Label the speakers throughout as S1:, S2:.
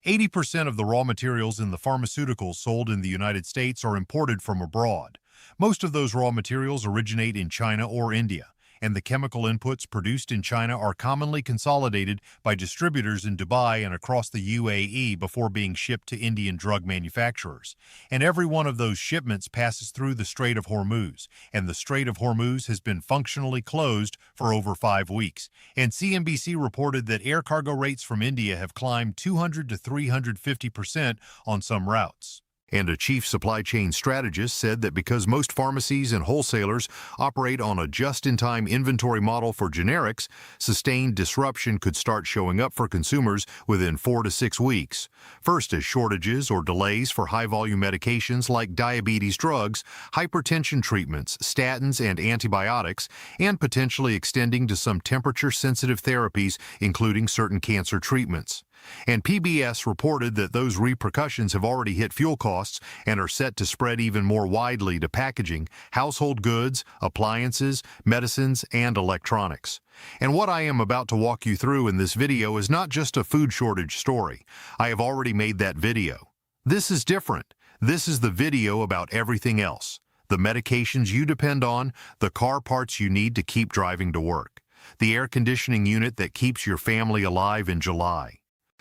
S1: 80% of the raw materials in the pharmaceuticals sold in the United States are imported from abroad. Most of those raw materials originate in China or India, and the chemical inputs produced in China are commonly consolidated by distributors in Dubai and across the UAE before being shipped to Indian drug manufacturers. And every one of those shipments passes through the Strait of Hormuz, and the Strait of Hormuz has been functionally closed for over 5 weeks. And CNBC reported that air cargo rates from India have climbed 200 to 350% on some routes. And a chief supply chain strategist said that because most pharmacies and wholesalers operate on a just-in-time inventory model for generics, sustained disruption could start showing up for consumers within 4 to 6 weeks. First as shortages or delays for high-volume medications like diabetes drugs, hypertension treatments, statins, and antibiotics, and potentially extending to some temperature-sensitive therapies, including certain cancer treatments. And PBS reported that those repercussions have already hit fuel costs and are set to spread even more widely to packaging, household goods, appliances, medicines, and electronics. And what I am about to walk you through in this video is not just a food shortage story. I have already made that video. This is different. This is the video about everything else. The medications you depend on, the car parts you need to keep driving to work, the air conditioning unit that keeps your family alive in July,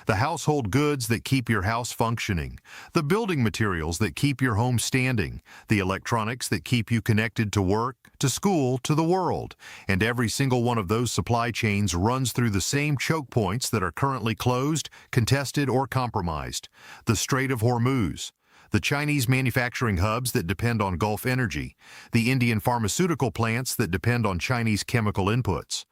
S1: the household goods that keep your house functioning, the building materials that keep your home standing, the electronics that keep you connected to work, to school, to the world. And every single one of those supply chains runs through the same choke points that are currently closed, contested, or compromised. The Strait of Hormuz, the Chinese manufacturing hubs that depend on Gulf energy, the Indian pharmaceutical plants that depend on Chinese chemical inputs,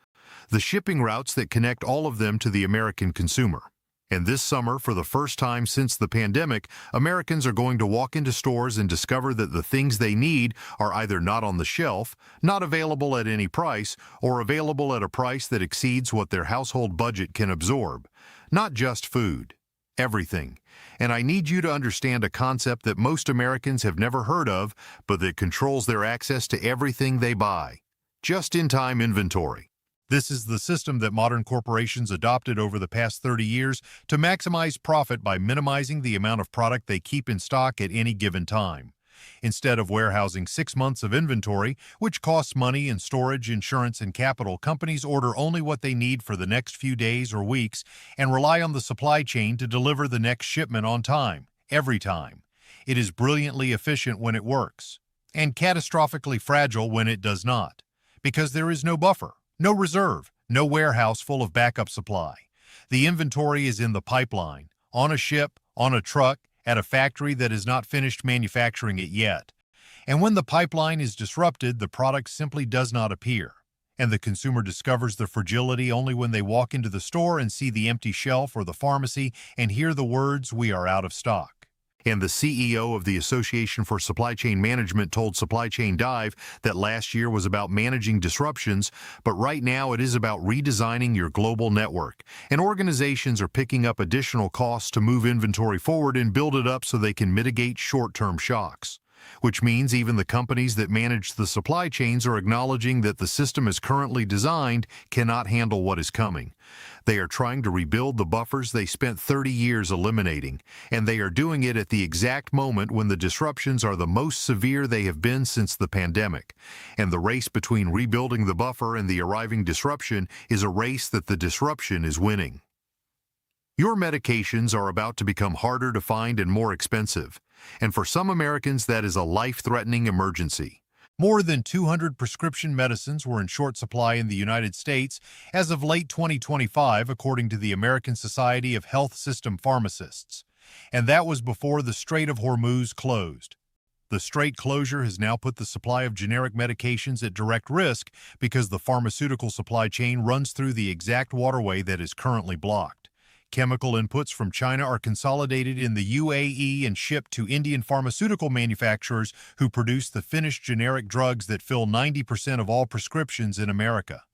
S1: the shipping routes that connect all of them to the American consumer. And this summer, for the first time since the pandemic, Americans are going to walk into stores and discover that the things they need are either not on the shelf, not available at any price, or available at a price that exceeds what their household budget can absorb. Not just food. Everything. And I need you to understand a concept that most Americans have never heard of, but that controls their access to everything they buy. Just-in-time inventory. This is the system that modern corporations adopted over the past 30 years to maximize profit by minimizing the amount of product they keep in stock at any given time. Instead of warehousing 6 months of inventory, which costs money in storage, insurance, and capital, companies order only what they need for the next few days or weeks and rely on the supply chain to deliver the next shipment on time, every time. It is brilliantly efficient when it works, and catastrophically fragile when it does not, because there is no buffer. No reserve, no warehouse full of backup supply. The inventory is in the pipeline, on a ship, on a truck, at a factory that has not finished manufacturing it yet. And when the pipeline is disrupted, the product simply does not appear. And the consumer discovers the fragility only when they walk into the store and see the empty shelf or the pharmacy and hear the words, "We are out of stock." And the CEO of the Association for Supply Chain Management told Supply Chain Dive that last year was about managing disruptions, but right now it is about redesigning your global network. And organizations are picking up additional costs to move inventory forward and build it up so they can mitigate short-term shocks. Which means even the companies that manage the supply chains are acknowledging that the system as currently designed cannot handle what is coming. They are trying to rebuild the buffers they spent 30 years eliminating, and they are doing it at the exact moment when the disruptions are the most severe they have been since the pandemic. And the race between rebuilding the buffer and the arriving disruption is a race that the disruption is winning. Your medications are about to become harder to find and more expensive. And for some Americans, that is a life-threatening emergency. More than 200 prescription medicines were in short supply in the United States as of late 2025, according to the American Society of Health System Pharmacists. And that was before the Strait of Hormuz closed. The strait closure has now put the supply of generic medications at direct risk because the pharmaceutical supply chain runs through the exact waterway that is currently blocked. Chemical inputs from China are consolidated in the UAE and shipped to Indian pharmaceutical manufacturers who produce the finished generic drugs that fill 90% of all prescriptions in America.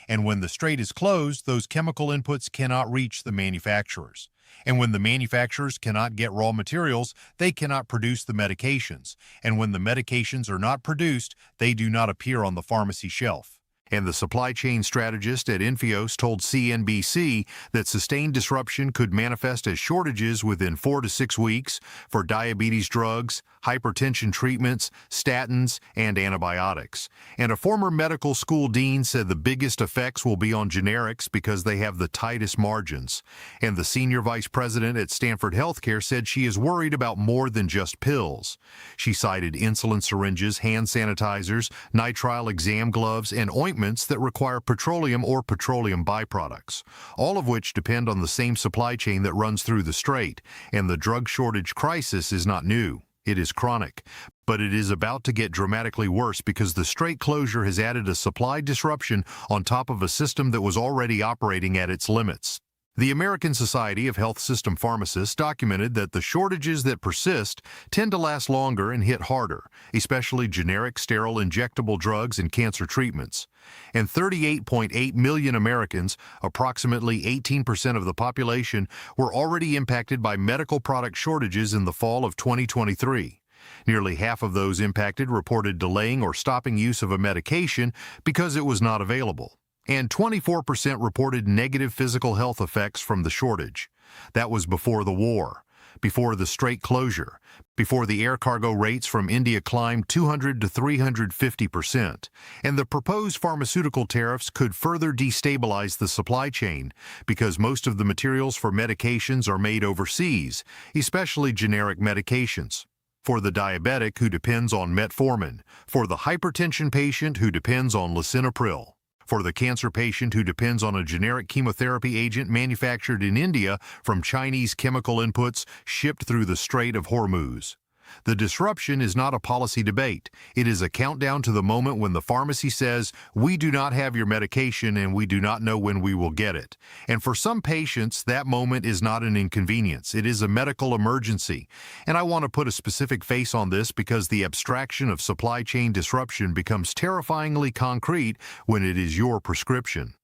S1: And when the strait is closed, those chemical inputs cannot reach the manufacturers. And when the manufacturers cannot get raw materials, they cannot produce the medications. And when the medications are not produced, they do not appear on the pharmacy shelf. And the supply chain strategist at Infios told CNBC that sustained disruption could manifest as shortages within 4 to 6 weeks for diabetes drugs, hypertension treatments, statins, and antibiotics. And a former medical school dean said the biggest effects will be on generics because they have the tightest margins. And the senior vice president at Stanford Healthcare said she is worried about more than just pills. She cited insulin syringes, hand sanitizers, nitrile exam gloves, and ointments that require petroleum or petroleum byproducts, all of which depend on the same supply chain that runs through the strait. And the drug shortage crisis is not new. It is chronic, but it is about to get dramatically worse because the strait closure has added a supply disruption on top of a system that was already operating at its limits. The American Society of Health System Pharmacists documented that the shortages that persist tend to last longer and hit harder, especially generic sterile injectable drugs and cancer treatments. And 38.8 million Americans, approximately 18% of the population, were already impacted by medical product shortages in the fall of 2023. Nearly half of those impacted reported delaying or stopping use of a medication because it was not available. And 24% reported negative physical health effects from the shortage. That was before the war, before the strait closure, before the air cargo rates from India climbed 200 to 350%. And the proposed pharmaceutical tariffs could further destabilize the supply chain because most of the materials for medications are made overseas, especially generic medications. For the diabetic who depends on metformin, for the hypertension patient who depends on lisinopril, for the cancer patient who depends on a generic chemotherapy agent manufactured in India from Chinese chemical inputs shipped through the Strait of Hormuz. The disruption is not a policy debate. It is a countdown to the moment when the pharmacy says, "We do not have your medication and we do not know when we will get it." And for some patients, that moment is not an inconvenience. It is a medical emergency. And I want to put a specific face on this because the abstraction of supply chain disruption becomes terrifyingly concrete when it is your prescription.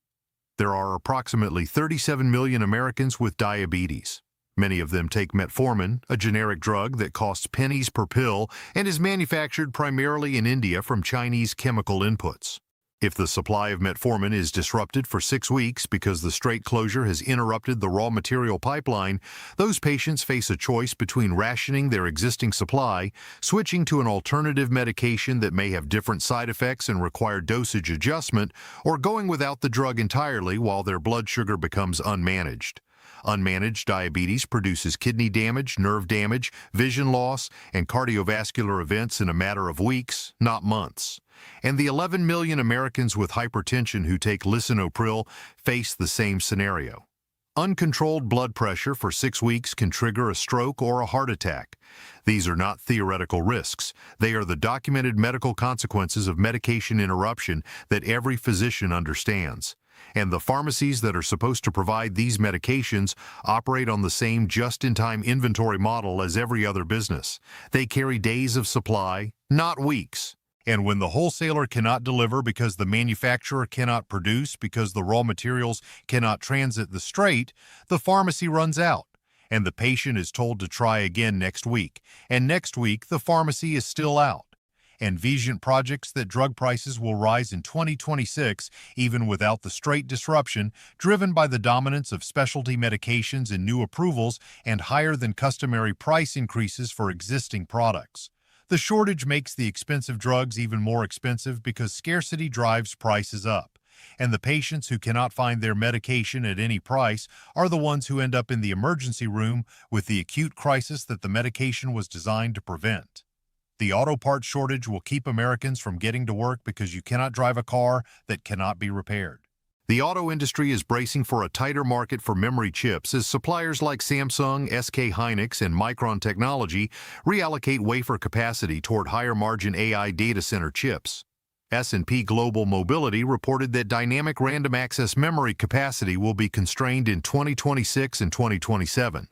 S1: There are approximately 37 million Americans with diabetes. Many of them take metformin, a generic drug that costs pennies per pill and is manufactured primarily in India from Chinese chemical inputs. If the supply of metformin is disrupted for 6 weeks because the strait closure has interrupted the raw material pipeline, those patients face a choice between rationing their existing supply, switching to an alternative medication that may have different side effects and require dosage adjustment, or going without the drug entirely while their blood sugar becomes unmanaged. Unmanaged diabetes produces kidney damage, nerve damage, vision loss, and cardiovascular events in a matter of weeks, not months. And the 11 million Americans with hypertension who take lisinopril face the same scenario. Uncontrolled blood pressure for 6 weeks can trigger a stroke or a heart attack. These are not theoretical risks. They are the documented medical consequences of medication interruption that every physician understands. And the pharmacies that are supposed to provide these medications operate on the same just-in-time inventory model as every other business. They carry days of supply, not weeks. And when the wholesaler cannot deliver because the manufacturer cannot produce because the raw materials cannot transit the strait, the pharmacy runs out. And the patient is told to try again next week. And next week, the pharmacy is still out. And Vigent projects that drug prices will rise in 2026 even without the strait disruption, driven by the dominance of specialty medications and new approvals and higher than customary price increases for existing products. The shortage makes the expensive drugs even more expensive because scarcity drives prices up. And the patients who cannot find their medication at any price are the ones who end up in the emergency room with the acute crisis that the medication was designed to prevent. The auto parts shortage will keep Americans from getting to work because you cannot drive a car that cannot be repaired. The auto industry is bracing for a tighter market for memory chips as suppliers like Samsung, SK Hynix, and Micron Technology reallocate wafer capacity toward higher-margin AI data center chips. S&P Global Mobility reported that dynamic random access memory capacity will be constrained in 2026 and 2027,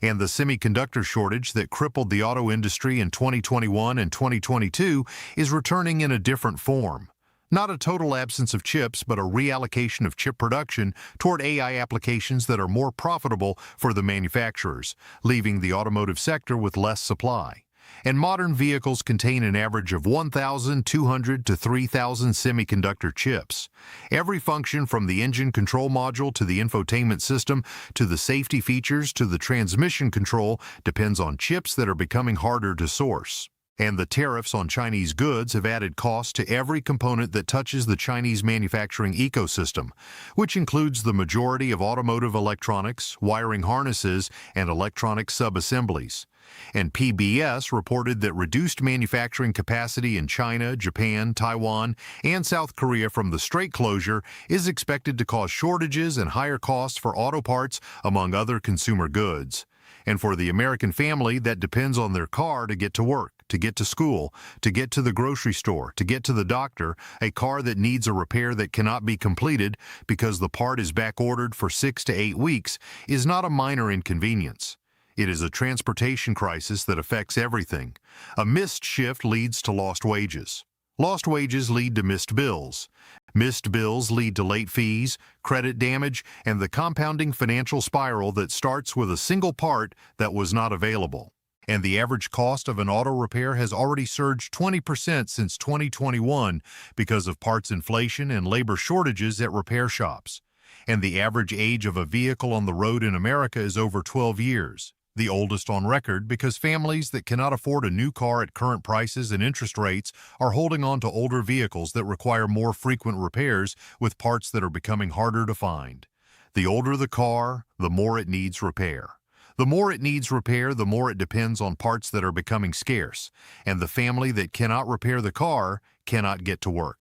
S1: and the semiconductor shortage that crippled the auto industry in 2021 and 2022 is returning in a different form. Not a total absence of chips, but a reallocation of chip production toward AI applications that are more profitable for the manufacturers, leaving the automotive sector with less supply. and modern vehicles contain an average of 1,200 to 3,000 semiconductor chips. Every function from the engine control module to the infotainment system to the safety features to the transmission control depends on chips that are becoming harder to source. And the tariffs on Chinese goods have added cost to every component that touches the Chinese manufacturing ecosystem, which includes the majority of automotive electronics, wiring harnesses, and electronic subassemblies. And PBS reported that reduced manufacturing capacity in China, Japan, Taiwan, and South Korea from the strait closure is expected to cause shortages and higher costs for auto parts, among other consumer goods. And for the American family that depends on their car to get to work, to get to school, to get to the grocery store, to get to the doctor, a car that needs a repair that cannot be completed because the part is back-ordered for 6 to 8 weeks, is not a minor inconvenience. It is a transportation crisis that affects everything. A missed shift leads to lost wages. Lost wages lead to missed bills. Missed bills lead to late fees, credit damage, and the compounding financial spiral that starts with a single part that was not available. And the average cost of an auto repair has already surged 20% since 2021 because of parts inflation and labor shortages at repair shops. And the average age of a vehicle on the road in America is over 12 years, the oldest on record, because families that cannot afford a new car at current prices and interest rates are holding on to older vehicles that require more frequent repairs with parts that are becoming harder to find. The older the car, the more it needs repair. The more it needs repair, the more it depends on parts that are becoming scarce. And the family that cannot repair the car cannot get to work.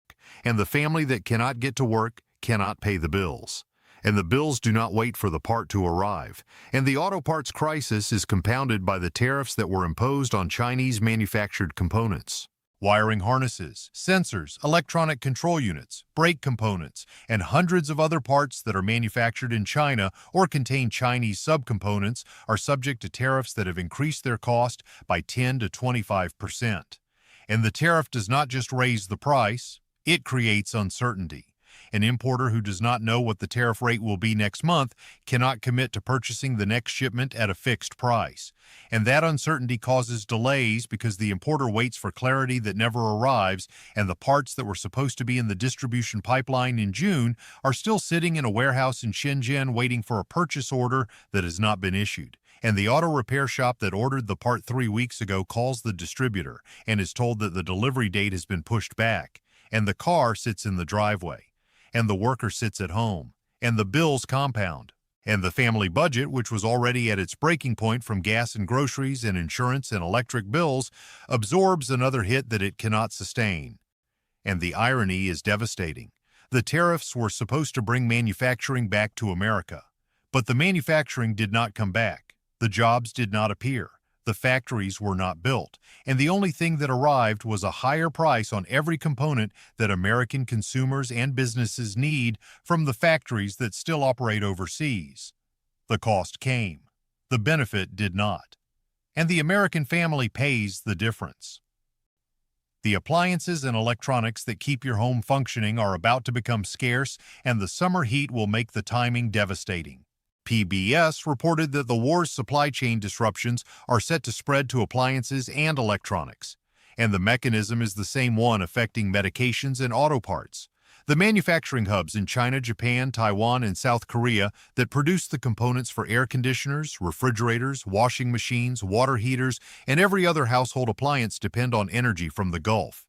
S1: And the family that cannot get to work cannot pay the bills. And the bills do not wait for the part to arrive. And the auto parts crisis is compounded by the tariffs that were imposed on Chinese manufactured components. Wiring harnesses, sensors, electronic control units, brake components, and hundreds of other parts that are manufactured in China or contain Chinese subcomponents are subject to tariffs that have increased their cost by 10 to 25%. And the tariff does not just raise the price, it creates uncertainty. An importer who does not know what the tariff rate will be next month cannot commit to purchasing the next shipment at a fixed price. And that uncertainty causes delays because the importer waits for clarity that never arrives, and the parts that were supposed to be in the distribution pipeline in June are still sitting in a warehouse in Shenzhen waiting for a purchase order that has not been issued. And the auto repair shop that ordered the part 3 weeks ago calls the distributor and is told that the delivery date has been pushed back, and the car sits in the driveway. And the worker sits at home, and the bills compound. And the family budget, which was already at its breaking point from gas and groceries and insurance and electric bills, absorbs another hit that it cannot sustain. And the irony is devastating. The tariffs were supposed to bring manufacturing back to America, but the manufacturing did not come back. The jobs did not appear. The factories were not built, and the only thing that arrived was a higher price on every component that American consumers and businesses need from the factories that still operate overseas. The cost came. The benefit did not. And the American family pays the difference. The appliances and electronics that keep your home functioning are about to become scarce, and the summer heat will make the timing devastating. PBS reported that the war's supply chain disruptions are set to spread to appliances and electronics, and the mechanism is the same one affecting medications and auto parts. The manufacturing hubs in China, Japan, Taiwan, and South Korea that produce the components for air conditioners, refrigerators, washing machines, water heaters, and every other household appliance depend on energy from the Gulf.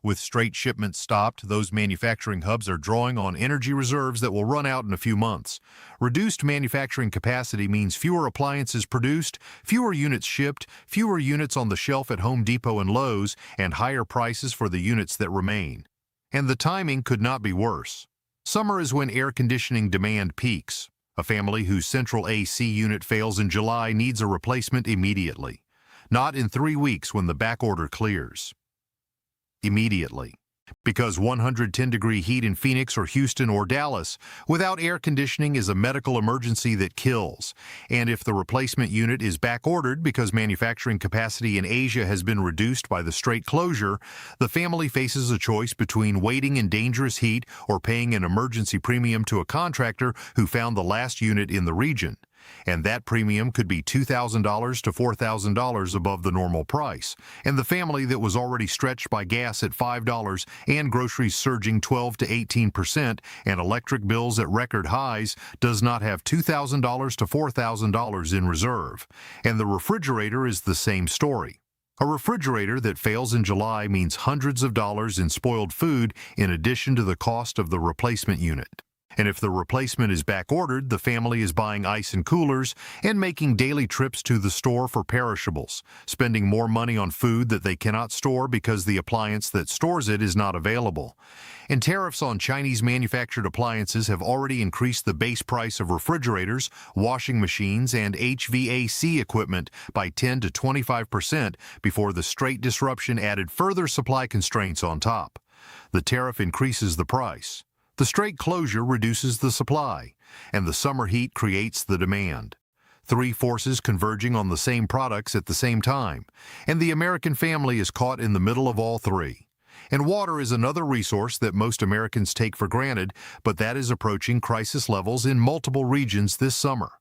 S1: With strait shipments stopped, those manufacturing hubs are drawing on energy reserves that will run out in a few months. Reduced manufacturing capacity means fewer appliances produced, fewer units shipped, fewer units on the shelf at Home Depot and Lowe's, and higher prices for the units that remain. And the timing could not be worse. Summer is when air conditioning demand peaks. A family whose central AC unit fails in July needs a replacement immediately, not in 3 weeks when the backorder clears. Immediately. Because 110-degree heat in Phoenix or Houston or Dallas without air conditioning is a medical emergency that kills. And if the replacement unit is back-ordered because manufacturing capacity in Asia has been reduced by the strait closure, the family faces a choice between waiting in dangerous heat or paying an emergency premium to a contractor who found the last unit in the region. And that premium could be $2,000 to $4,000 above the normal price. And the family that was already stretched by gas at $5 and groceries surging 12 to 18% and electric bills at record highs does not have $2,000 to $4,000 in reserve. And the refrigerator is the same story. A refrigerator that fails in July means hundreds of dollars in spoiled food in addition to the cost of the replacement unit. And if the replacement is back-ordered, the family is buying ice and coolers and making daily trips to the store for perishables, spending more money on food that they cannot store because the appliance that stores it is not available. And tariffs on Chinese-manufactured appliances have already increased the base price of refrigerators, washing machines, and HVAC equipment by 10 to 25% before the Strait disruption added further supply constraints on top. The tariff increases the price. The Strait closure reduces the supply, and the summer heat creates the demand. Three forces converging on the same products at the same time, and the American family is caught in the middle of all three. And water is another resource that most Americans take for granted, but that is approaching crisis levels in multiple regions this summer.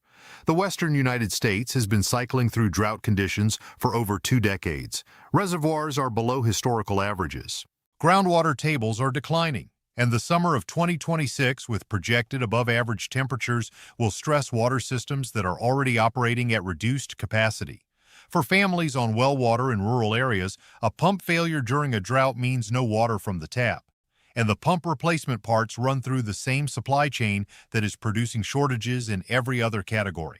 S1: The western United States has been cycling through drought conditions for over 2 decades. Reservoirs are below historical averages. Groundwater tables are declining. And the summer of 2026, with projected above-average temperatures, will stress water systems that are already operating at reduced capacity. For families on well water in rural areas, a pump failure during a drought means no water from the tap. And the pump replacement parts run through the same supply chain that is producing shortages in every other category.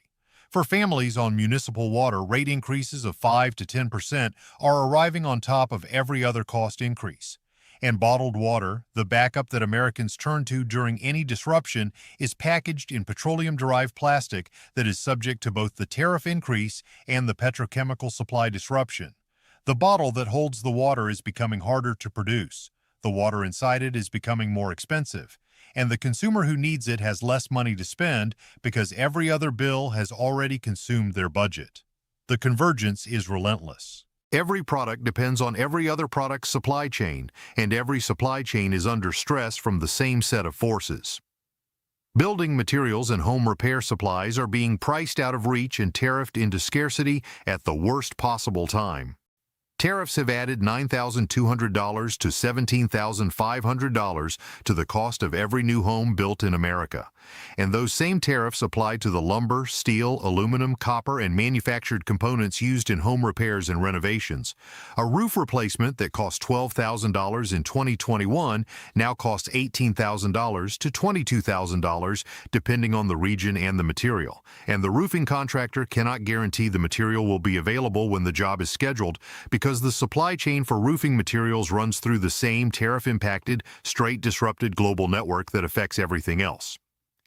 S1: For families on municipal water, rate increases of 5 to 10% are arriving on top of every other cost increase. And bottled water, the backup that Americans turn to during any disruption, is packaged in petroleum-derived plastic that is subject to both the tariff increase and the petrochemical supply disruption. The bottle that holds the water is becoming harder to produce. The water inside it is becoming more expensive. And the consumer who needs it has less money to spend because every other bill has already consumed their budget. The convergence is relentless. Every product depends on every other product's supply chain, and every supply chain is under stress from the same set of forces. Building materials and home repair supplies are being priced out of reach and tariffed into scarcity at the worst possible time. Tariffs have added $9,200 to $17,500 to the cost of every new home built in America. And those same tariffs apply to the lumber, steel, aluminum, copper, and manufactured components used in home repairs and renovations. A roof replacement that cost $12,000 in 2021 now costs $18,000 to $22,000, depending on the region and the material. And the roofing contractor cannot guarantee the material will be available when the job is scheduled because the supply chain for roofing materials runs through the same tariff-impacted, Strait-disrupted global network that affects everything else.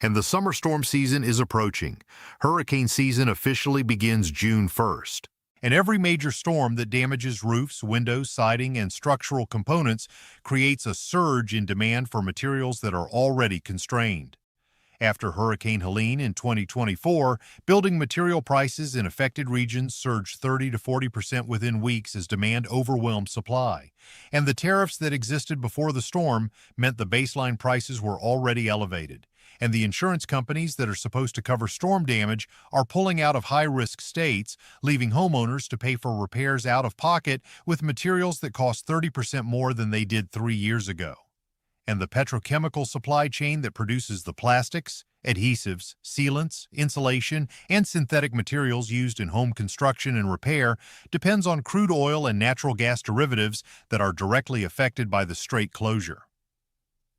S1: And the summer storm season is approaching. Hurricane season officially begins June 1st. And every major storm that damages roofs, windows, siding, and structural components creates a surge in demand for materials that are already constrained. After Hurricane Helene in 2024, building material prices in affected regions surged 30 to 40% within weeks as demand overwhelmed supply. And the tariffs that existed before the storm meant the baseline prices were already elevated. And the insurance companies that are supposed to cover storm damage are pulling out of high-risk states, leaving homeowners to pay for repairs out of pocket with materials that cost 30% more than they did 3 years ago. And the petrochemical supply chain that produces the plastics, adhesives, sealants, insulation, and synthetic materials used in home construction and repair depends on crude oil and natural gas derivatives that are directly affected by the Strait closure.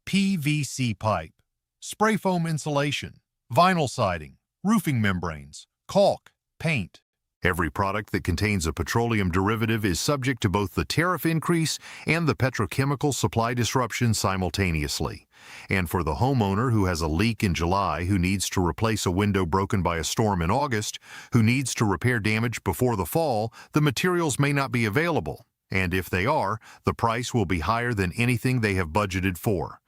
S1: PVC pipe, spray foam insulation, vinyl siding, roofing membranes, caulk, paint. Every product that contains a petroleum derivative is subject to both the tariff increase and the petrochemical supply disruption simultaneously. And for the homeowner who has a leak in July, who needs to replace a window broken by a storm in August, who needs to repair damage before the fall, the materials may not be available. And if they are, the price will be higher than anything they have budgeted for.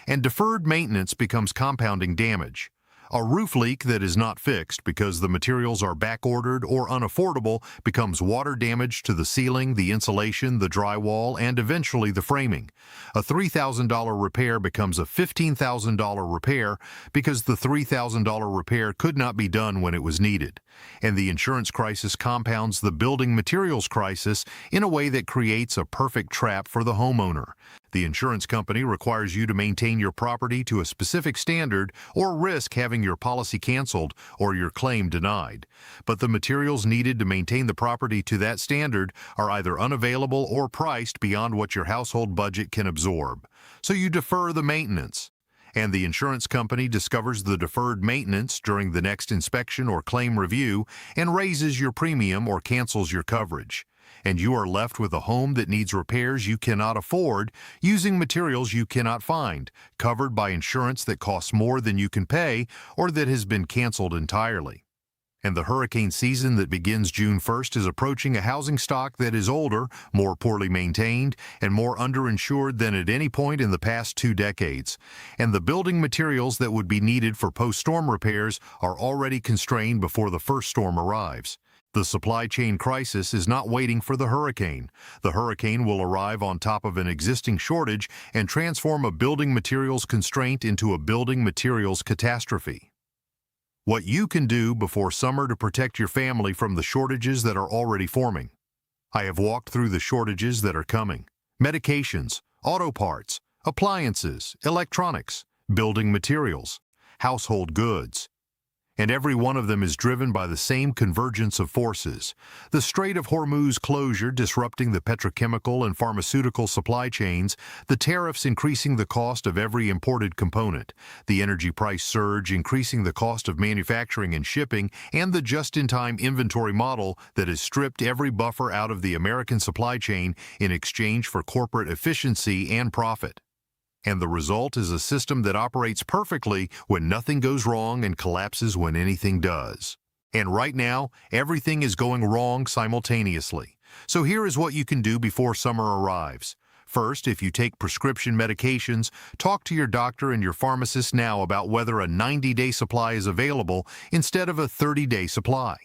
S1: And deferred maintenance becomes compounding damage. A roof leak that is not fixed because the materials are back-ordered or unaffordable becomes water damage to the ceiling, the insulation, the drywall, and eventually the framing. A $3,000 repair becomes a $15,000 repair because the $3,000 repair could not be done when it was needed. And the insurance crisis compounds the building materials crisis in a way that creates a perfect trap for the homeowner. The insurance company requires you to maintain your property to a specific standard or risk having your policy canceled or your claim denied. But the materials needed to maintain the property to that standard are either unavailable or priced beyond what your household budget can absorb. So you defer the maintenance. And the insurance company discovers the deferred maintenance during the next inspection or claim review and raises your premium or cancels your coverage. And you are left with a home that needs repairs you cannot afford, using materials you cannot find, covered by insurance that costs more than you can pay, or that has been canceled entirely. And the hurricane season that begins June 1st is approaching a housing stock that is older, more poorly maintained, and more underinsured than at any point in the past 2 decades. And the building materials that would be needed for post-storm repairs are already constrained before the first storm arrives. The supply chain crisis is not waiting for the hurricane. The hurricane will arrive on top of an existing shortage and transform a building materials constraint into a building materials catastrophe. What you can do before summer to protect your family from the shortages that are already forming. I have walked through the shortages that are coming. Medications, auto parts, appliances, electronics, building materials, household goods. And every one of them is driven by the same convergence of forces. The Strait of Hormuz closure disrupting the petrochemical and pharmaceutical supply chains, the tariffs increasing the cost of every imported component, the energy price surge increasing the cost of manufacturing and shipping, and the just-in-time inventory model that has stripped every buffer out of the American supply chain in exchange for corporate efficiency and profit. And the result is a system that operates perfectly when nothing goes wrong and collapses when anything does. And right now, everything is going wrong simultaneously. So here is what you can do before summer arrives. First, if you take prescription medications, talk to your doctor and your pharmacist now about whether a 90-day supply is available instead of a 30-day supply.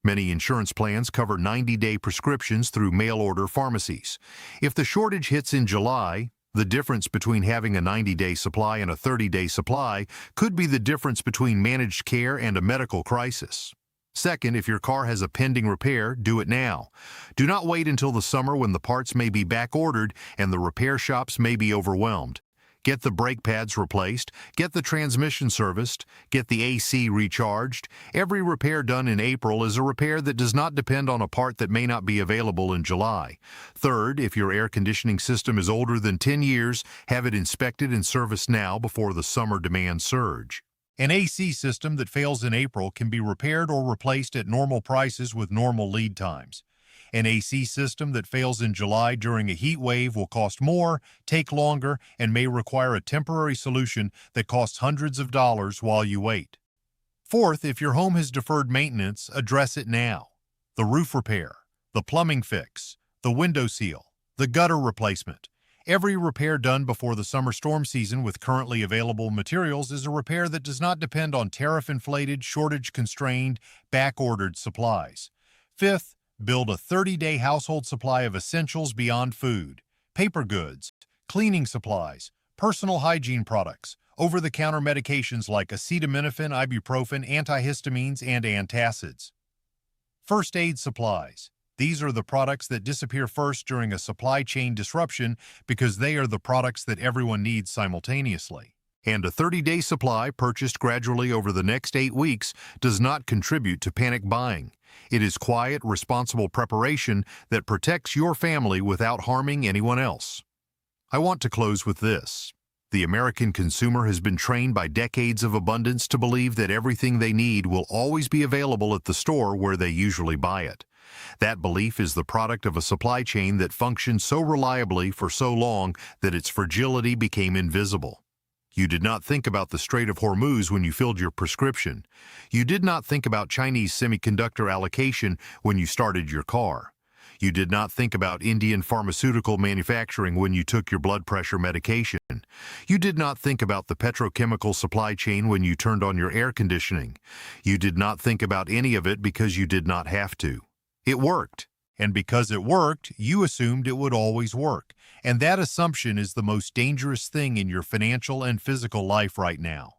S1: Many insurance plans cover 90-day prescriptions through mail-order pharmacies. If the shortage hits in July, the difference between having a 90-day supply and a 30-day supply could be the difference between managed care and a medical crisis. Second, if your car has a pending repair, do it now. Do not wait until the summer when the parts may be back-ordered and the repair shops may be overwhelmed. Get the brake pads replaced, get the transmission serviced, get the AC recharged. Every repair done in April is a repair that does not depend on a part that may not be available in July. Third, if your air conditioning system is older than 10 years, have it inspected and serviced now before the summer demand surge. An AC system that fails in April can be repaired or replaced at normal prices with normal lead times. An AC system that fails in July during a heat wave will cost more, take longer, and may require a temporary solution that costs hundreds of dollars while you wait. Fourth, if your home has deferred maintenance, address it now. The roof repair, the plumbing fix, the window seal, the gutter replacement. Every repair done before the summer storm season with currently available materials is a repair that does not depend on tariff-inflated, shortage-constrained, back-ordered supplies. Fifth, build a 30-day household supply of essentials beyond food, paper goods, cleaning supplies, personal hygiene products, over-the-counter medications like acetaminophen, ibuprofen, antihistamines, and antacids. First aid supplies. These are the products that disappear first during a supply chain disruption because they are the products that everyone needs simultaneously. And a 30-day supply purchased gradually over the next 8 weeks does not contribute to panic buying. It is quiet, responsible preparation that protects your family without harming anyone else. I want to close with this. The American consumer has been trained by decades of abundance to believe that everything they need will always be available at the store where they usually buy it. That belief is the product of a supply chain that functioned so reliably for so long that its fragility became invisible. You did not think about the Strait of Hormuz when you filled your prescription. You did not think about Chinese semiconductor allocation when you started your car. You did not think about Indian pharmaceutical manufacturing when you took your blood pressure medication. You did not think about the petrochemical supply chain when you turned on your air conditioning. You did not think about any of it because you did not have to. It worked. And because it worked, you assumed it would always work. And that assumption is the most dangerous thing in your financial and physical life right now.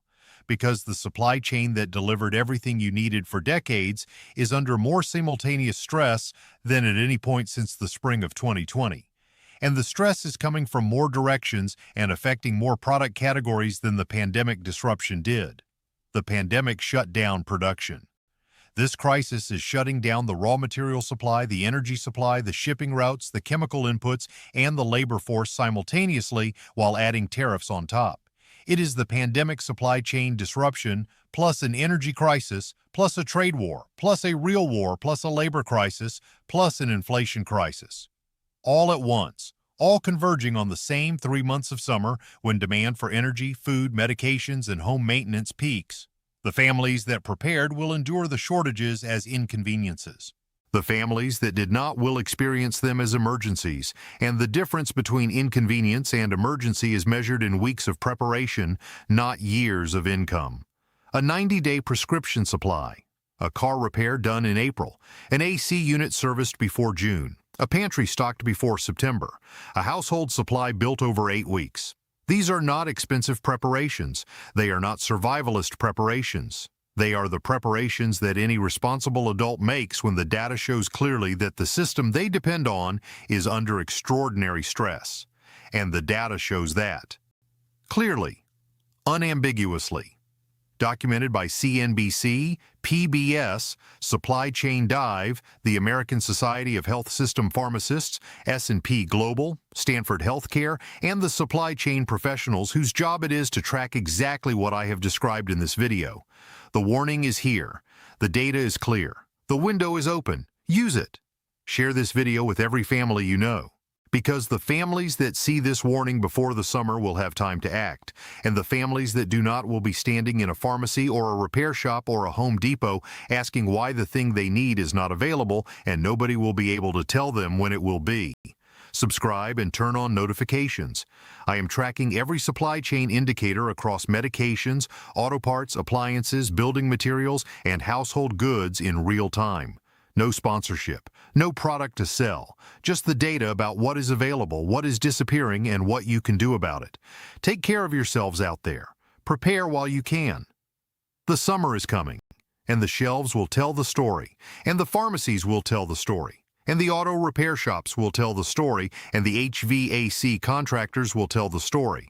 S1: Because the supply chain that delivered everything you needed for decades is under more simultaneous stress than at any point since the spring of 2020. And the stress is coming from more directions and affecting more product categories than the pandemic disruption did. The pandemic shut down production. This crisis is shutting down the raw material supply, the energy supply, the shipping routes, the chemical inputs, and the labor force simultaneously while adding tariffs on top. It is the pandemic supply chain disruption, plus an energy crisis, plus a trade war, plus a real war, plus a labor crisis, plus an inflation crisis. All at once, all converging on the same 3 months of summer when demand for energy, food, medications, and home maintenance peaks. The families that prepared will endure the shortages as inconveniences. The families that did not will experience them as emergencies, and the difference between inconvenience and emergency is measured in weeks of preparation, not years of income. A 90-day prescription supply, a car repair done in April, an AC unit serviced before June, a pantry stocked before September, a household supply built over 8 weeks. These are not expensive preparations. They are not survivalist preparations. They are the preparations that any responsible adult makes when the data shows clearly that the system they depend on is under extraordinary stress. And the data shows that. Clearly, unambiguously. Documented by CNBC, PBS, Supply Chain Dive, the American Society of Health System Pharmacists, S&P Global, Stanford Healthcare, and the supply chain professionals whose job it is to track exactly what I have described in this video. The warning is here. The data is clear. The window is open. Use it. Share this video with every family you know. Because the families that see this warning before the summer will have time to act, and the families that do not will be standing in a pharmacy or a repair shop or a Home Depot asking why the thing they need is not available, and nobody will be able to tell them when it will be. Subscribe and turn on notifications. I am tracking every supply chain indicator across medications, auto parts, appliances, building materials, and household goods in real time. No sponsorship, no product to sell, just the data about what is available, what is disappearing, and what you can do about it. Take care of yourselves out there. Prepare while you can. The summer is coming, and the shelves will tell the story, and the pharmacies will tell the story, and the auto repair shops will tell the story, and the HVAC contractors will tell the story.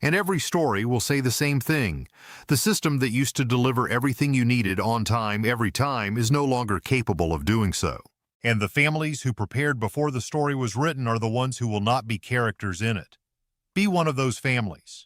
S1: And every story will say the same thing. The system that used to deliver everything you needed on time every time is no longer capable of doing so. And the families who prepared before the story was written are the ones who will not be characters in it. Be one of those families.